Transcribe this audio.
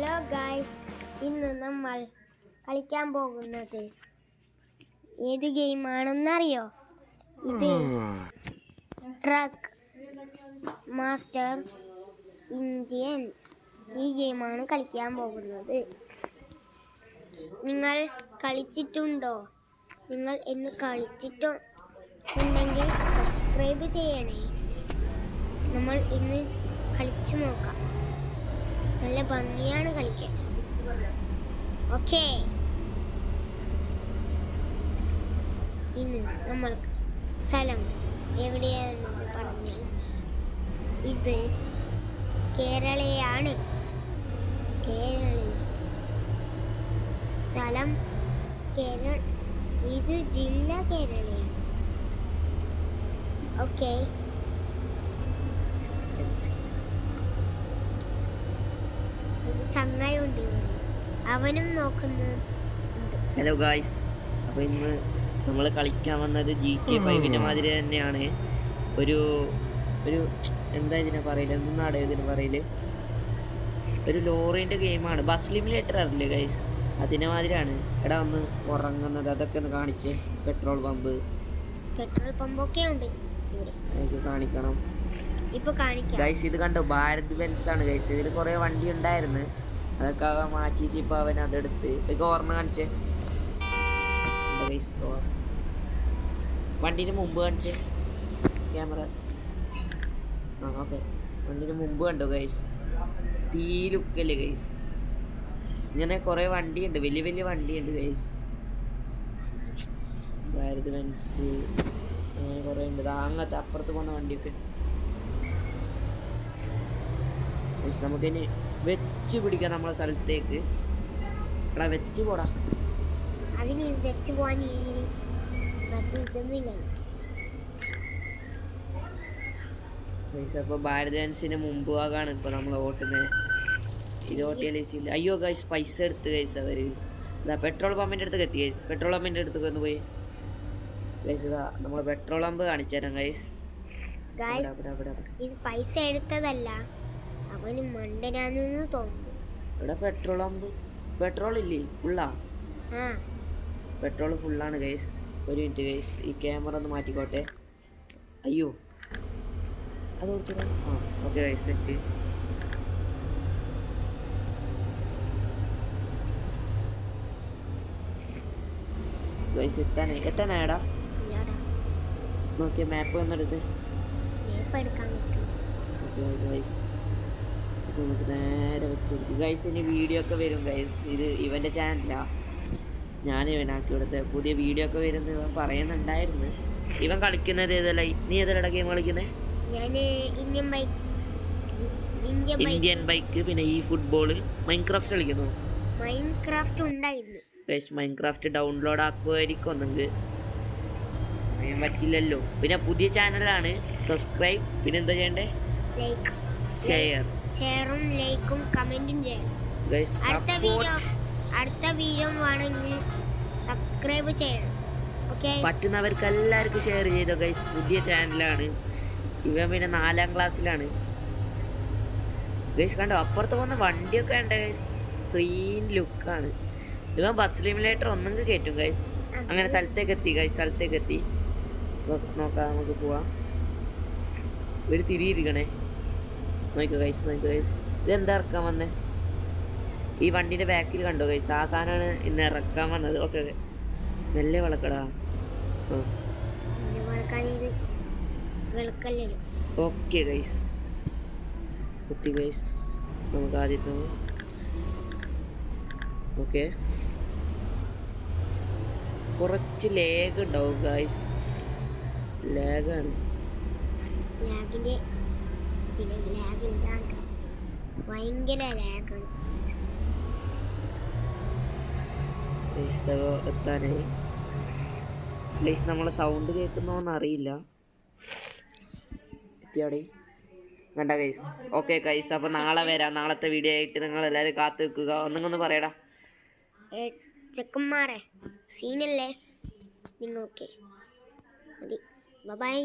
Hello guys, ഇന്ന് നമ്മൾ കളിക്കാൻ പോകുന്നത് ഏത് ഗെയിമാണെന്നറിയോ? ഇത് ട്രക്ക് മാസ്റ്റർ ഇന്ത്യൻ. ഈ ഗെയിമാണ് കളിക്കാൻ പോകുന്നത്. നിങ്ങൾ കളിച്ചിട്ടുണ്ടോ? നിങ്ങൾ എന്ന് കളിച്ചിട്ടുണ്ടെങ്കിൽ സബ്സ്ക്രൈബ് ചെയ്യണേ. നമ്മൾ ഇന്ന് കളിച്ചു നോക്കാം. നല്ല ഭംഗിയാണ് കളിക്കാൻ. ഓക്കേ, ഇന്ന് നമ്മൾക്ക് സ്ഥലം എവിടെയാണെന്ന് പറഞ്ഞാൽ ഇത് കേരളയാണ്. സ്ഥലം കേരള, ഇത് ജില്ല കേരളയാണ്. ഓക്കേ, ചങ്ങായുണ്ട് ഇവിടെ, അവനും നോക്കുന്നുണ്ട്. ഹലോ ഗായ്സ്, അപ്പോൾ ഇന്ന് നമ്മൾ കളിക്കാൻ വന്നത് GTA 5 മാതിരി തന്നെയാണ്. ഒരു എന്താ ഇതിനെ പറയില്ല, എന്താണ് ഇതിന് പറയല്, ഒരു ലോറിൻ്റെ ഗെയിമാണ്. ബസ് സിമുലേറ്റർ അറിയില്ലേ ഗൈസ്, അതിനെ മാതിരിയാണ്. എടാ ഒന്ന് ഉറങ്ങുന്നത് അതൊക്കെ ഒന്ന് കാണിച്ച്. പെട്രോൾ പമ്പൊക്കെ ഉണ്ട് ഇവിടെ, കാണിക്കണം. ഇപ്പൊ കാണിക്കാം ഗൈസ്. ഇത് കണ്ടോ, ഭാരത് ബെൻസ് ആണ് ഗൈസ്. ഇതിൽ കുറേ വണ്ടി ഉണ്ടായിരുന്നു, അതൊക്കെ അവൻ മാറ്റിയിട്ട് ഇപ്പോൾ അവൻ അതെടുത്ത് ഇതൊക്കെ ഓർമ്മ കാണിച്ചേ. വണ്ടീൻ്റെ മുമ്പ് കാണിച്ചേ ക്യാമറ. ഓക്കെ, വണ്ടീൻ്റെ മുമ്പ് കണ്ടോ ഗൈസ്, തീ ലുക്കല്ലേ ഗൈസ്. ഇങ്ങനെ കുറേ വണ്ടിയുണ്ട്, വലിയ വലിയ വണ്ടിയുണ്ട് ഗൈസ്. ഭാരത് ബെൻസ് അങ്ങനെ കുറേ ഉണ്ട്. അങ്ങനത്തെ അപ്പുറത്ത് പോകുന്ന വണ്ടിയൊക്കെ. നമുക്കിനി വെച്ച് പിടിക്കാം നമ്മളെ സ്ഥലത്തേക്ക്. എടാ വെച്ച് പോടാ. അതിന് വെച്ച് പോവാൻ ഇതൊന്നുമില്ല. അപ്പോൾ ഭാരത് ബെൻസിന് മുമ്പ് ഭാഗമാണ് ഇപ്പോൾ നമ്മൾ ഓട്ടുന്നത്. ഇത് ഓട്ടിയാലില്ല. അയ്യോ ഗൈസ്, പൈസ എടുത്ത് ഗൈസ് അവർ. ഇതാ പെട്രോൾ പമ്പിൻ്റെ അടുത്തേക്ക് എത്തി ഗൈസ്. പെട്രോൾ പമ്പിൻ്റെ അടുത്തേക്ക് ഒന്ന് പോയി ഗൈസ്. ഇതാ നമ്മൾ പെട്രോൾ പമ്പ് കാണിച്ചു തരാം ഗൈസ്. ഇത് പൈസ എടുത്തതല്ല, അവന് മണ്ടനാണെന്ന് തോന്നുന്നു. ഇവിടെ പെട്രോൾ പമ്പ്, പെട്രോൾ ഇല്ലേ? ഫുള്ളാ? പെട്രോൾ ഫുള്ളാണ് ഗൈസ്. ഒരു മിനിറ്റ് ഗൈസ്, ഈ ക്യാമറ ഒന്ന് മാറ്റിക്കോട്ടെ. അയ്യോ അത് കൊടുത്തു. Okay guys, set. ഗൈസ് എത്താനായടാ. നോക്കിയ മാപ്പ് വന്നെടുത്ത് ഗൈസ്. നമുക്ക് നേരെ വെച്ച് കൊടുക്കും ഗൈസ്. ഇനി വീഡിയോ ഒക്കെ വരും ഗൈസ്. ഇത് ഇവൻ്റെ ചാനലാണ്, ഞാൻ ഇവനാക്കി കൊടുത്ത്. പുതിയ വീഡിയോ ഒക്കെ വരുന്നത് ഇവൻ പറയുന്നുണ്ടായിരുന്നു. ഇവൻ കളിക്കുന്നത് ഏതല്ല? നീ ഏതല്ലടാ ഗെയിം കളിക്കുന്നത്? ഇന്ത്യൻ ബൈക്ക്, പിന്നെ ഈ ഫുട്ബോള്. മൈൻക്രാഫ്റ്റ് കളിക്കുന്നു. മൈൻക്രാഫ്റ്റ് ഡൗൺലോഡ് ആക്കുമായിരിക്കും ഒന്നെങ്കിൽ, അറിയാൻ പറ്റില്ലല്ലോ. പിന്നെ പുതിയ ചാനലാണ്, സബ്സ്ക്രൈബ്. പിന്നെ എന്താ ചെയ്യണ്ടേ? ഷെയറും ലൈക്കും കമന്റും ചെയ്യണം. അടുത്ത വീഡിയോ വേണമെങ്കിൽ സബ്സ്ക്രൈബ് ചെയ്യണം. ഓക്കെ, പറ്റുന്നവർക്ക് എല്ലാവർക്കും ഷെയർ ചെയ്തോ ഗൈസ്. പുതിയ ചാനലാണ് ഇവൻ, പിന്നെ 4ാം ക്ലാസ്സിലാണ് ഗൈസ്. കണ്ടോ അപ്പുറത്ത് പോകുന്ന വണ്ടിയൊക്കെ ഉണ്ട് ഗൈസ്, സീൻ ലുക്കാണ്. ഇവൻ ബസ് സിമുലേറ്റർ ഒന്നെങ്കിൽ കയറ്റും ഗൈസ്. അങ്ങനെ സ്ഥലത്തേക്ക് എത്തി ഗൈസ്, സ്ഥലത്തേക്ക് എത്തി. നോക്കാം, നമുക്ക് പോവാം. ഒരു തിരിയിരിക്കണേ. നോക്കൂ ഗൈസ്, ഇതെന്താ ഇറക്കാൻ വന്നേ? ഈ വണ്ടീൻ്റെ ബാക്കിൽ കണ്ടോ ഗൈസ്, ആ സാധനമാണ് ഇന്ന് ഇറക്കാൻ വന്നത്. ഓക്കെ ഓക്കെ, മെല്ലെ വിളക്കടാ. ഓക്കെ ഗൈസ്, എത്തി ഗൈസ്. നമുക്ക് ആദ്യത്തെ ഓക്കെ. കുറച്ച് ലാഗ് ഉണ്ടാവും ഗൈസ്, ലാഗാണ്. ഭയങ്കര ലാഗാണ്. എത്താനായി ഗൈസ്. നമ്മളെ സൗണ്ട് കേൾക്കുന്നോന്ന് അറിയില്ല. എത്തിയാടെ വേണ്ട ഗൈസ്. ഓക്കെ ഗൈസ്, അപ്പോൾ നാളെ വരാം. നാളത്തെ വീഡിയോ ആയിട്ട് നിങ്ങൾ എല്ലാവരും കാത്തു വെക്കുക. ഒന്നൊന്ന് പറയടാ. ചെക്കന്മാരെ സീനല്ലേ നിങ്ങൾക്ക്. ബൈ.